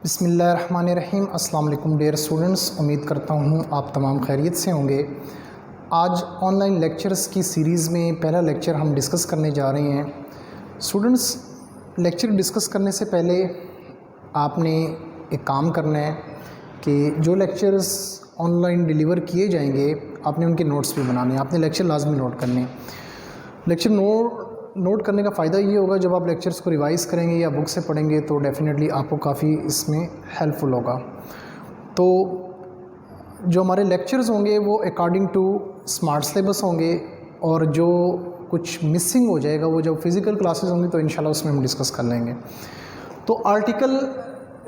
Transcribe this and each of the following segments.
बिस्मिल्लाहिर्रहमानिर्रहीम। अस्सलाम वालेकुम डियर स्टूडेंट्स, उम्मीद करता हूँ आप तमाम खैरियत से होंगे। आज ऑनलाइन लेक्चर्स की सीरीज़ में पहला लेक्चर हम डिस्कस करने जा रहे हैं। स्टूडेंट्स, लेक्चर डिस्कस करने से पहले आपने एक काम करना है कि जो लेक्चर्स ऑनलाइन डिलीवर किए जाएंगे आपने उनके नोट्स भी बनाने हैं, आपने लेक्चर लाजमी नोट करने हैं। लेक्चर नोट करने का फ़ायदा ये होगा, जब आप लेक्चर्स को रिवाइज़ करेंगे या बुक से पढ़ेंगे तो डेफ़िनेटली आपको काफ़ी इसमें हेल्पफुल होगा। तो जो हमारे लेक्चर्स होंगे वो अकॉर्डिंग टू स्मार्ट सिलेबस होंगे, और जो कुछ मिसिंग हो जाएगा वो जब फिज़िकल क्लासेस होंगी तो इंशाल्लाह उसमें हम डिस्कस कर लेंगे। तो आर्टिकल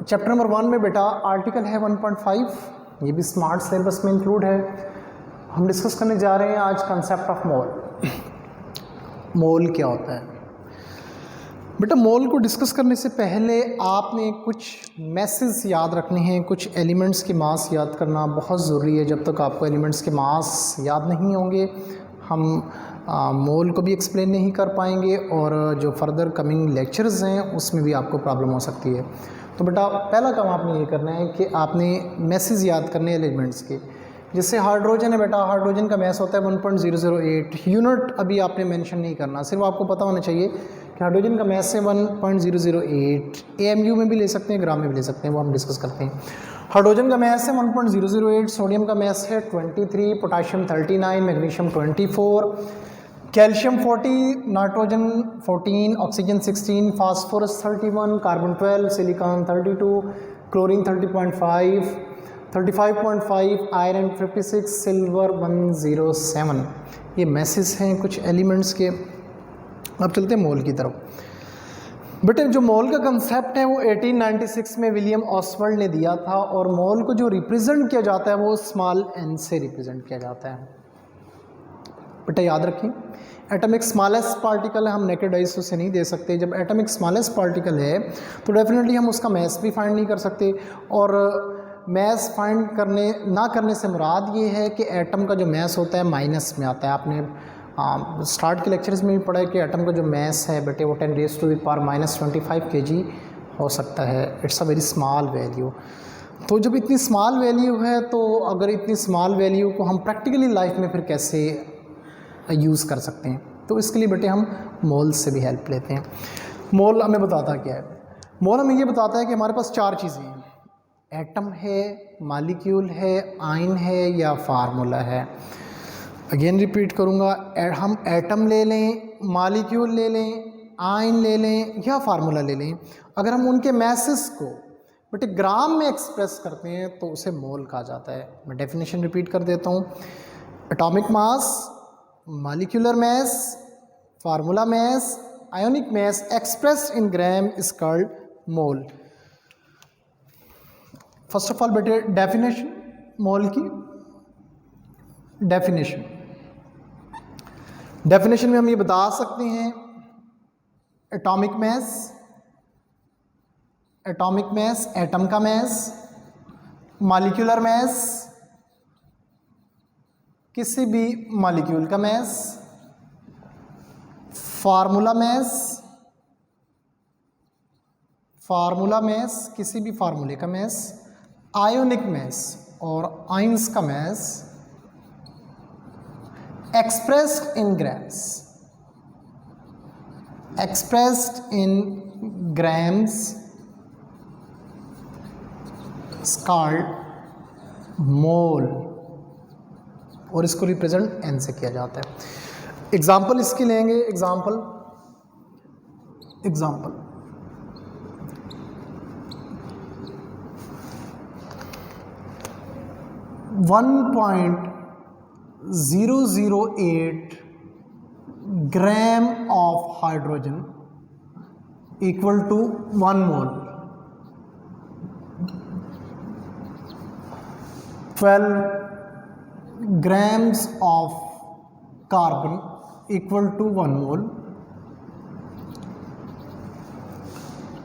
चैप्टर नंबर 1 में बेटा आर्टिकल है 1.5, ये भी स्मार्ट सिलेबस में इंक्लूड है। हम डिस्कस करने जा रहे हैं आज कंसेप्ट ऑफ मोल। मोल क्या होता है बेटा? मोल को डिस्कस करने से पहले आपने कुछ मैसेज याद रखने हैं, कुछ एलिमेंट्स के मास याद करना बहुत ज़रूरी है। जब तक आपको एलिमेंट्स के मास याद नहीं होंगे हम मोल को भी एक्सप्लेन नहीं कर पाएंगे, और जो फर्दर कमिंग लेक्चर्स हैं उसमें भी आपको प्रॉब्लम हो सकती है। तो बेटा पहला काम आपने ये करना है कि आपने मैसेज याद करने एलिमेंट्स के। जैसे हाइड्रोजन है बेटा, हाइड्रोजन का मैस होता है 1.008 यूनिट। अभी आपने मेंशन नहीं करना, सिर्फ आपको पता होना चाहिए कि हाइड्रोजन का मैस है 1.008। AMU में भी ले सकते हैं, ग्राम में भी ले सकते हैं, वो हम डिस्कस करते हैं। हाइड्रोजन का मैस है 1.008, सोडियम का मैस है 23, potassium 39, magnesium 24, calcium 40, nitrogen 14, oxygen 16, phosphorus 31, carbon 12, silicon 32, chlorine 30.5, 35.5, iron 56, silver 107। ये मैसेज हैं कुछ एलिमेंट्स के। अब चलते हैं मोल की तरफ। बेटे जो मोल का कंसेप्ट है वो 1896 में विलियम ऑसवर्ल्ड ने दिया था, और मोल को जो रिप्रेजेंट किया जाता है वो स्मॉल n से रिप्रेजेंट किया जाता है। बेटा याद रखें, एटॉमिक स्मॉलेस्ट पार्टिकल है, हम नेकेड आइज उसे नहीं दे सकते। जब एटॉमिक स्मॉलेस्ट पार्टिकल है तो डेफिनेटली हम उसका मैस भी फाइंड नहीं कर सकते, और मैस फाइंड ना करने से मुराद ये है कि एटम का जो मैस होता है माइनस में आता है। आपने स्टार्ट के लेक्चर्स में भी पढ़ा है कि एटम का जो मैस है बेटे वो 10⁻⁻25 kg हो सकता है। It's a very small value. तो जब इतनी स्मॉल वैल्यू है तो अगर इतनी स्मॉल वैल्यू को हम प्रैक्टिकली लाइफ में फिर कैसे यूज़ कर सकते हैं, तो इसके लिए बेटे हम मोल से भी हेल्प लेते हैं। मोल हमें बताता क्या है? मोल हमें ये बताता है कि हमारे पास 4 चीज़ें हैं, एटम है, मॉलिक्यूल है, आयन है या फार्मूला है। अगेन रिपीट करूँगा, हम एटम ले लें, मॉलिक्यूल ले लें, आयन ले लें या फार्मूला ले लें, अगर हम उनके मैसेस को बेटे ग्राम में एक्सप्रेस करते हैं तो उसे मोल कहा जाता है। मैं डेफिनेशन रिपीट कर देता हूँ। Atomic mass, molecular mass, formula mass, ionic mass expressed in gram is called mole. First of all बेटे डेफिनेशन, मोल की डेफिनेशन में हम ये बता सकते हैं, एटॉमिक मास एटम का मास, मॉलिक्यूलर मास किसी भी मॉलिक्यूल का मास, फार्मूला मास किसी भी फार्मूले का मास, आयोनिक मास और आयंस का मास एक्सप्रेस्ड इन ग्राम्स कॉल्ड मोल, और इसको रिप्रेजेंट n से किया जाता है। एग्जाम्पल इसकी लेंगे, example 1.008 gram of hydrogen equal to 1 mole, 12 grams of carbon equal to 1 mole,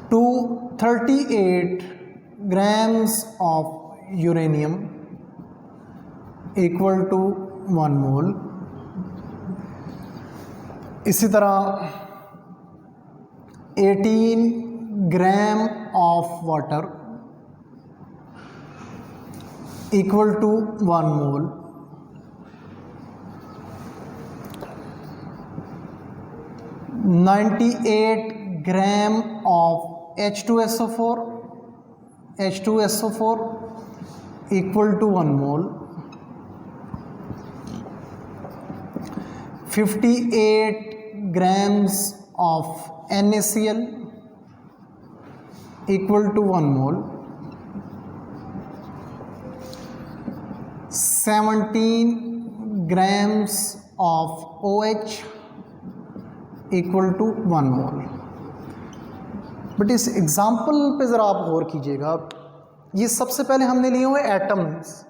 238 grams of uranium equal to 1 mole। इसी तरह 18 gram of water equal to 1 mole. (98 gram of H2SO4 equal to 1 mole. 58 grams of NaCl equal to 1 mole। 17 grams of OH equal to 1 mole। But इस example पे ज़रा आप गौर कीजिएगा, ये सबसे पहले हमने लिए हुए एटम्स,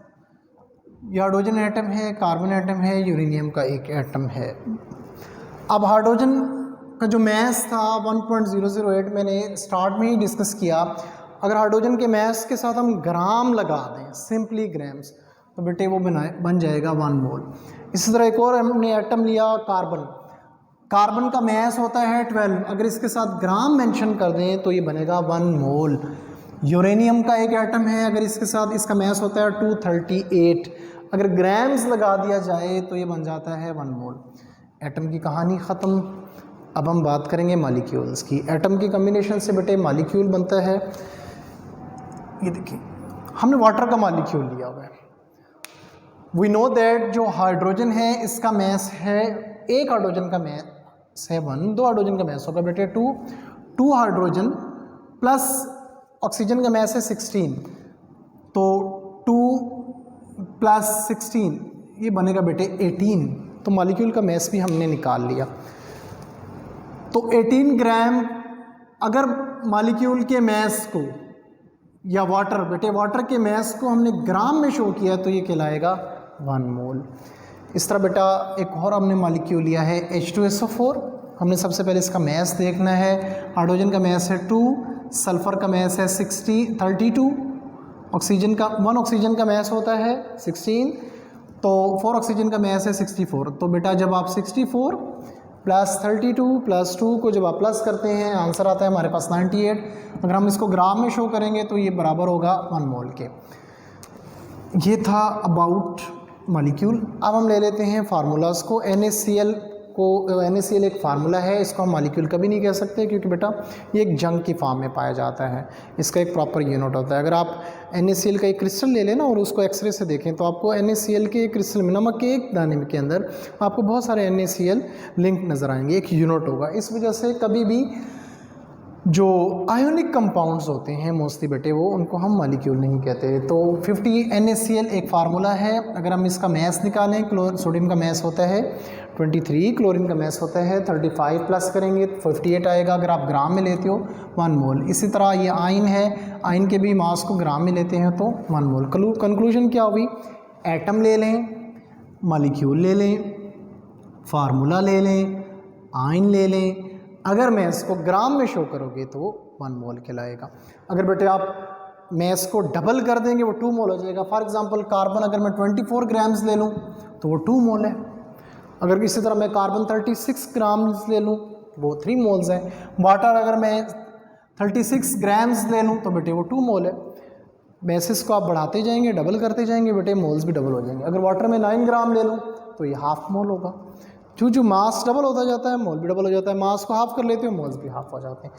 ये हाइड्रोजन एटम है, कार्बन एटम है, यूरेनियम का एक एटम है। अब हाइड्रोजन का जो मैस था 1.008 मैंने स्टार्ट में ही डिस्कस किया। अगर हाइड्रोजन के मैस के साथ हम ग्राम लगा दें, सिंपली ग्राम्स, तो बेटे वो बन जाएगा 1 मोल। इसी तरह एक और हमने एटम लिया कार्बन। कार्बन का मैस होता है 12, अगर इसके साथ ग्राम मेंशन कर दें तो ये बनेगा 1 मोल। यूरेनियम का एक एटम है, अगर इसके साथ इसका मैस होता है 238, अगर ग्राम्स लगा दिया जाए तो ये बन जाता है 1 मोल। एटम की कहानी ख़त्म। अब हम बात करेंगे मॉलिक्यूल्स की। एटम की कम्बिनेशन से बेटे मॉलिक्यूल बनता है। ये देखिए, हमने वाटर का मॉलिक्यूल लिया हुआ है। वी नो दैट जो हाइड्रोजन है इसका मैस है, एक हाइड्रोजन का मैस है 1, 2 हाइड्रोजन का मैस होगा बेटे 2 हाइड्रोजन प्लस ऑक्सीजन का मैस है 16, तो 2 प्लस 16 ये बनेगा बेटे 18। तो मॉलिक्यूल का मैस भी हमने निकाल लिया। तो 18 ग्राम अगर मॉलिक्यूल के मैस को, या वाटर, बेटे वाटर के मैस को हमने ग्राम में शो किया तो ये कहलाएगा 1 मोल। इस तरह बेटा एक और हमने मॉलिक्यूल लिया है H2SO4। हमने सबसे पहले इसका मैस देखना है। हाइड्रोजन का मैस है 2, सल्फ़र का मैस है 32, ऑक्सीजन का 1 ऑक्सीजन का मैस होता है 16, तो 4 ऑक्सीजन का मैस है 64। तो बेटा जब आप 64 प्लस 32 प्लस 2 को जब आप प्लस करते हैं, आंसर आता है हमारे पास 98। अगर हम इसको ग्राम में शो करेंगे तो ये बराबर होगा 1 मोल के। ये था अबाउट मॉलिक्यूल। अब हम ले लेते हैं फार्मूलाज को। NaCl एक फार्मूला है, इसको हम मॉलिक्यूल कभी नहीं कह सकते क्योंकि बेटा ये एक जंग की फॉर्म में पाया जाता है। इसका एक प्रॉपर यूनिट होता है। अगर आप NaCl का एक क्रिस्टल ले लें ना और उसको एक्सरे से देखें तो आपको NaCl के क्रिस्टल में, नमक के एक दाने के अंदर आपको बहुत सारे NaCl लिंक नज़र आएंगे, एक यूनिट होगा। इस वजह से कभी भी जो आयोनिक कंपाउंड्स होते हैं मोस्टली बेटे वो, उनको हम मॉलिक्यूल नहीं कहते। तो 50 NaCl एक फार्मूला है। अगर हम इसका मैस निकालें, सोडियम का मैस होता है 23, क्लोरीन का मैस होता है 35, प्लस करेंगे तो 58 आएगा। अगर आप ग्राम में लेते हो 1 मोल। इसी तरह ये आयन है, आयन के भी मास को ग्राम में लेते हैं तो 1 मोल। कंक्लूजन क्या हुई? एटम ले लें, मॉलिक्यूल ले लें, फार्मूला ले लें, आयन ले लें, अगर मैस को ग्राम में शो करोगे तो वो 1 मोल कहलाएगा। अगर बेटे आप मैस को डबल कर देंगे वो 2 मोल हो जाएगा। फॉर एग्जांपल कार्बन अगर मैं 24 ग्राम्स ले लूँ तो वो 2 मोल है। अगर इसी तरह मैं कार्बन 36 ग्राम्स ले लूँ वो 3 मोल्स है। वाटर अगर मैं 36 ग्राम्स ले लूँ तो बेटे वो 2 मोल है। मैसेस को आप बढ़ाते जाएंगे, डबल करते जाएंगे, बेटे मोल्स भी डबल हो जाएंगे। अगर वाटर में 9 ग्राम ले लूँ तो ये हाफ मोल होगा। जो मास डबल होता जाता है मोल भी डबल हो जाता है। मास को हाफ कर लेते हो मोल्स भी हाफ हो जाते हैं।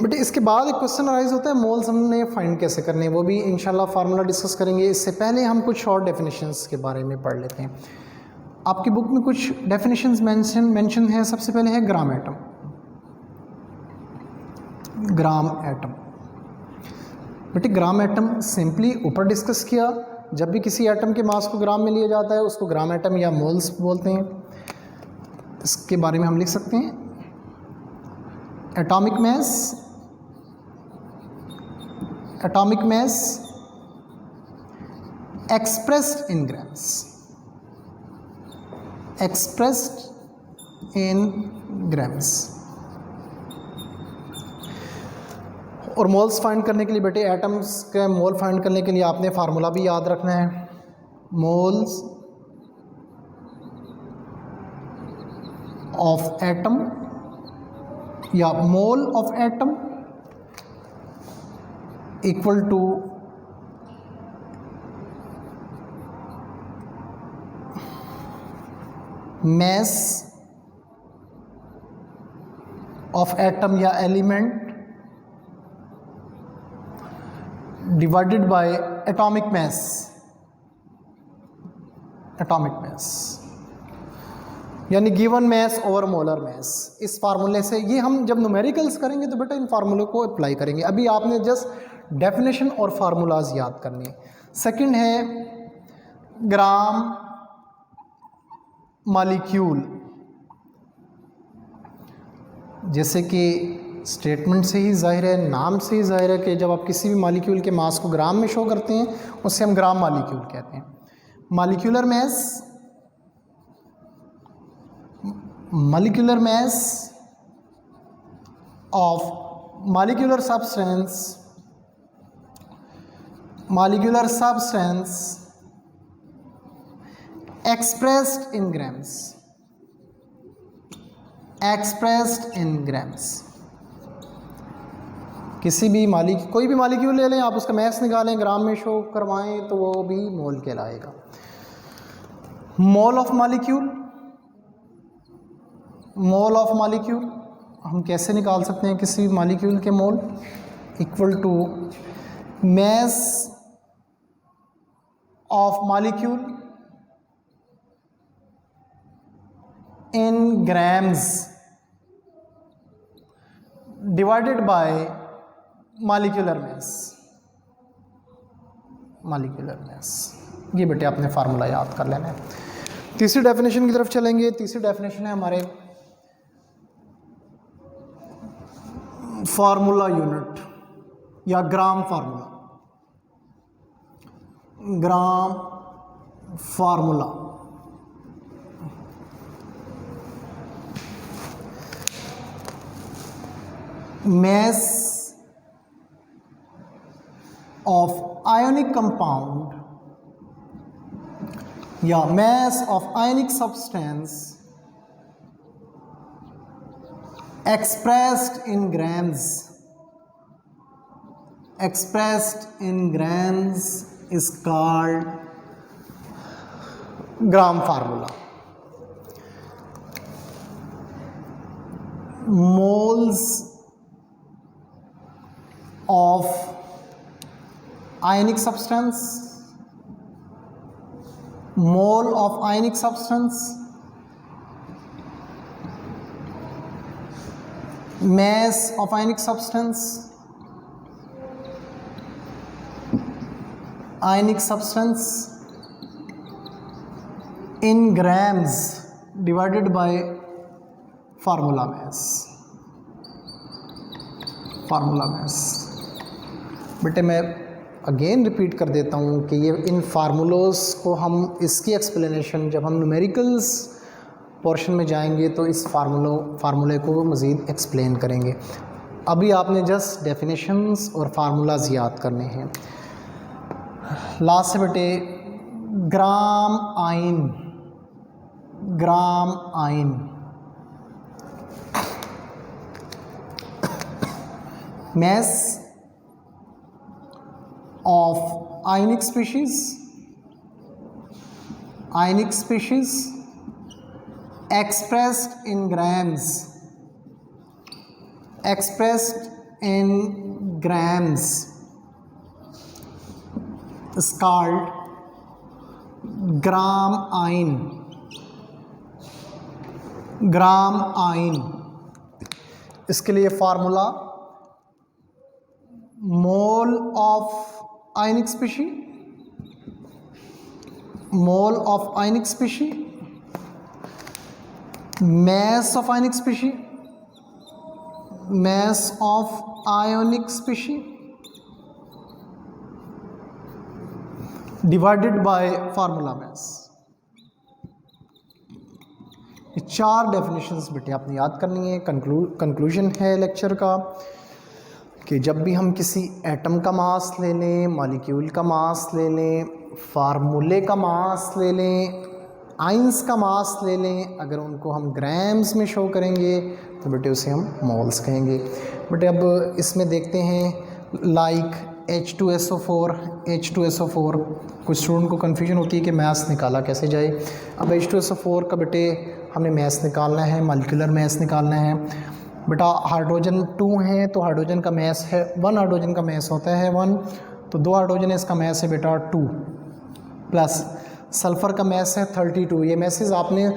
बेटे इसके बाद एक क्वेश्चन अराइज होता है मोल्स हमने फाइंड कैसे करने, वो भी इंशाल्लाह फार्मूला डिस्कस करेंगे। इससे पहले हम कुछ शॉर्ट डेफिनेशंस के बारे में पढ़ लेते हैं। आपकी बुक में कुछ डेफिनेशंस मेंशन है। सबसे पहले है ग्राम एटम। ग्राम एटम बेटे, ग्राम एटम सिंपली ऊपर डिस्कस किया। जब भी किसी एटम के मास को ग्राम में लिया जाता है उसको ग्राम एटम या मोल्स बोलते हैं। इसके बारे में हम लिख सकते हैं atomic mass expressed in grams, expressed in grams. और मोल्स फाइंड करने के लिए बेटे, एटम्स के मोल फाइंड करने के लिए आपने फार्मूला भी याद रखना है। मोल्स ऑफ एटम या mole of atom equal to mass of atom या element divided by atomic mass, यानी given mass over molar mass. इस फार्मूले से ये हम जब न्यूमेरिकल्स करेंगे तो बेटा इन फार्मूले को अप्लाई करेंगे। अभी आपने जस्ट डेफिनेशन और फार्मूलाज याद करने। सेकंड है ग्राम मॉलिक्यूल, जैसे कि स्टेटमेंट से ही जाहिर है, नाम से ही जाहिर है कि जब आप किसी भी मॉलिक्यूल के मास को ग्राम में शो करते हैं उससे हम ग्राम मॉलिक्यूल कहते हैं। Molecular mass of molecular substance expressed in grams। किसी भी कोई भी मॉलिक्यूल ले लें, आप उसका मैस निकालें, ग्राम में शो करवाएं तो वो भी मोल कहलाएगा। मोल ऑफ मॉलिक्यूल हम कैसे निकाल सकते हैं किसी मॉलिक्यूल के mole? Equal to mass of molecule in grams divided by molecular mass. ये बेटे आपने फार्मूला याद कर लेना है। तीसरी डेफिनेशन की तरफ चलेंगे। तीसरी डेफिनेशन है हमारे फार्मूला यूनिट या ग्राम formula. mass of ionic compound या mass of ionic substance expressed in grams is called gram formula। moles of ionic substance, mole of ionic substance, mass of ionic substance, in grams divided by formula mass। बेटे मैं again repeat कर देता हूँ कि ये इन फार्मूलोज़ को हम इसकी एक्सप्लेनेशन जब हम न्यूमेरिकल्स पोर्शन में जाएंगे तो इस फार्मूले को मज़ीद एक्सप्लेन करेंगे। अभी आपने जस्ट डेफिनेशंस और फार्मूलाज याद करने हैं। लास्ट से बेटे ग्राम ion mass of ionic species expressed in grams is called gram ion. इसके लिए formula mole of ionic species, mass of ionic species divided by formula mass। ये चार डेफिनेशंस बेटे आपने याद करनी है। कंक्लूजन है लेक्चर का कि जब भी हम किसी एटम का मास ले लें, मॉलिक्यूल का मास ले लें, फार्मूले का मास ले लें, आइंस का मास ले लें, अगर उनको हम ग्राम्स में शो करेंगे तो बेटे उसे हम मोल्स कहेंगे। बेटे अब इसमें देखते हैं लाइक H2SO4 कुछ स्टूडेंट को कन्फ्यूजन होती है कि मैथ्स निकाला कैसे जाए। अब H2SO4 का बेटे हमने मैथ्स निकालना है, मॉलिक्यूलर मैथ्स निकालना है। बेटा हाइड्रोजन 2 है तो हाइड्रोजन का मैथ्स है 1, हाइड्रोजन का मैथ्स होता है 1, तो 2 हाइड्रोजन है, इसका मैथ्स है बेटा 2, प्लस सल्फ़र का मैथ्स है 32। ये मैसेज आपने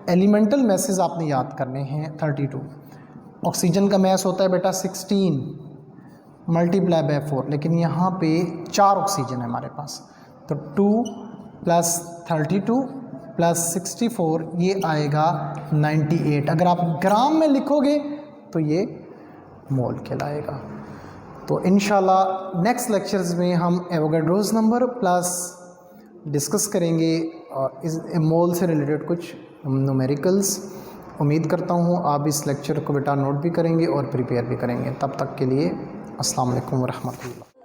एलिमेंटल मैसेज आपने याद करने हैं 32। ऑक्सीजन का मैथ्स होता है बेटा 16 मल्टीप्लाई बाय 4, लेकिन यहाँ पे 4 ऑक्सीजन है हमारे पास, तो 2 प्लस 32 प्लस 64 ये आएगा 98। अगर आप ग्राम में लिखोगे तो ये मोल कहलाएगा। तो इंशाल्लाह नेक्स्ट लेक्चर्स में हम एवोगाड्रोस नंबर प्लस डिस्कस करेंगे इस मोल से रिलेटेड कुछ न्यूमेरिकल्स। उम्मीद करता हूँ आप इस लेक्चर को बेटा नोट भी करेंगे और प्रिपेयर भी करेंगे। तब तक के लिए अस्सलाम वालेकुम व रहमतुल्लाह।